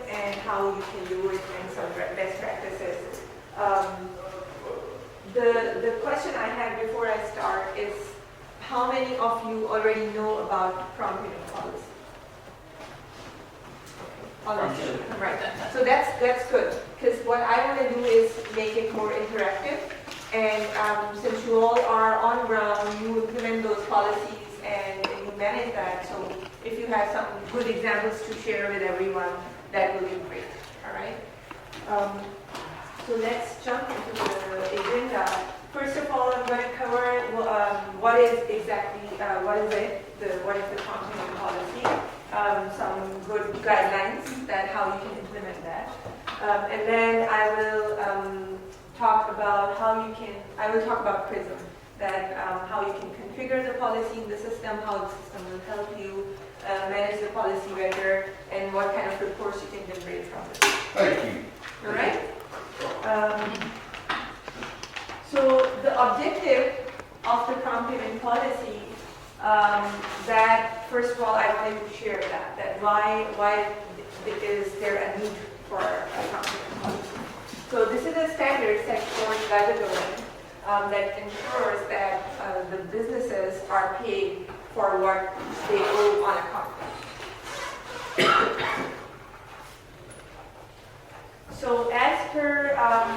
and how you can do it and some best practices. The question I had before I start is, how many of you already know about prompt payment policy? All of you. Right. So that's good, because what I want to do is make it more interactive. And since you all are on ground, you implement those policies and you manage that. So if you have some good examples to share with everyone, that will be great. All right. So let's jump into the agenda. First of all, I'm going to cover what is exactly what is the prompt payment policy. Some good guidelines that how you can implement that, and then I will talk about I will talk about PRISM, that how you can configure the policy in the system, how the system will help you manage the policy better, and what kind of reports you can generate from it. Thank you. All right. So the objective of the prompt payment policy, that first of all I wanted to share that why is there a need for a prompt payment policy. So this is a standard set forth by the government that ensures that the businesses are paid for what they owe on a contract. So as per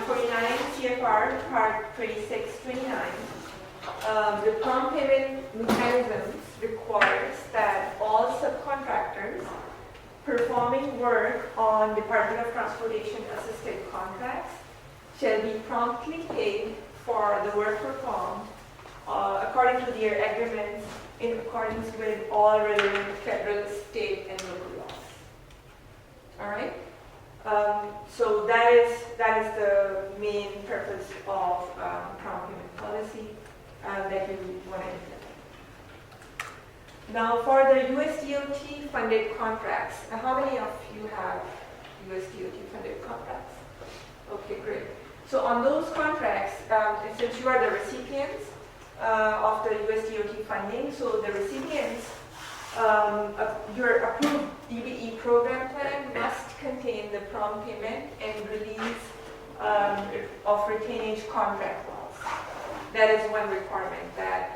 49 CFR Part 2629, the prompt payment mechanisms requires that all subcontractors performing work on Department of Transportation assisted contracts shall be promptly paid for the work performed according to their agreements in accordance with all relevant federal, state, and local laws. All right. So that is the main purpose of prompt payment policy that you want to implement. Now, for the USDOT funded contracts, how many of you have USDOT funded contracts? Okay, great. So on those contracts, since you are the recipients of the USDOT funding, so the recipients, your approved DBE program plan must contain the prompt payment and release of retainage contract laws. That is one requirement, that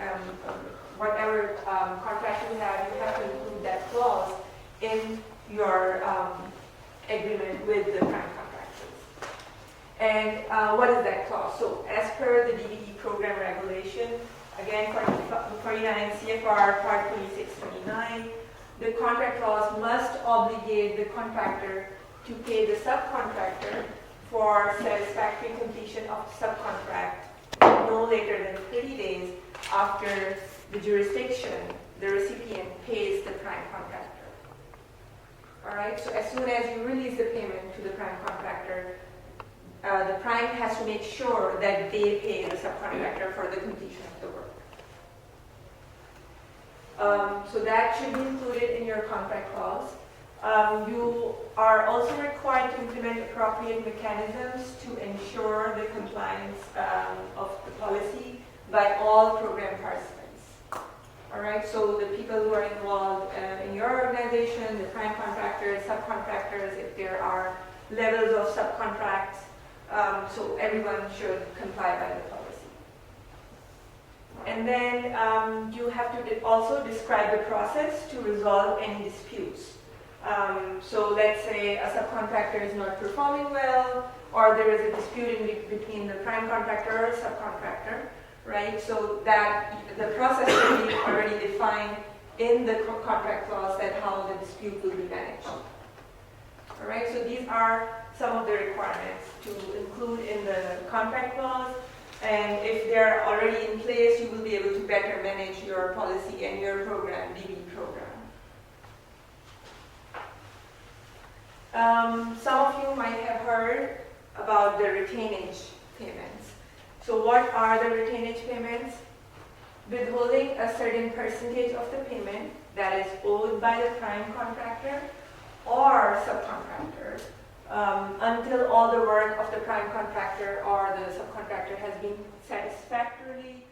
whatever contract you have to include that clause in your agreement with the prime contractors. And what is that clause? So as per the DBE program regulation, again, 49 CFR Part 2629, the contract clause must obligate the contractor to pay the subcontractor for satisfactory completion of the subcontract no later than 30 days after the jurisdiction, the recipient pays the prime contractor. All right, so as soon as you release the payment to the prime contractor, the prime has to make sure that they pay the subcontractor for the completion of the work. So that should be included in your contract clause. You are also required to implement appropriate mechanisms to ensure the compliance of the policy by all program participants. All right, so the people who are involved in your organization, the prime contractors, subcontractors, if there are levels of subcontracts, so everyone should comply by the policy. And then you have to also describe the process to resolve any disputes. So let's say a subcontractor is not performing well, or there is a dispute between the prime contractor or subcontractor, right? So that the process will be already defined in the contract clause, that how the dispute will be managed. All right, so these are some of the requirements to include in the contract clause, and if they're already in place, you will be able to better manage your policy and your program, DB program. Some of you might have heard about the retainage payments. So what are the retainage payments? Withholding a certain percentage of the payment that is owed by the prime contractor or subcontractor until all the work of the prime contractor or the subcontractor has been satisfactorily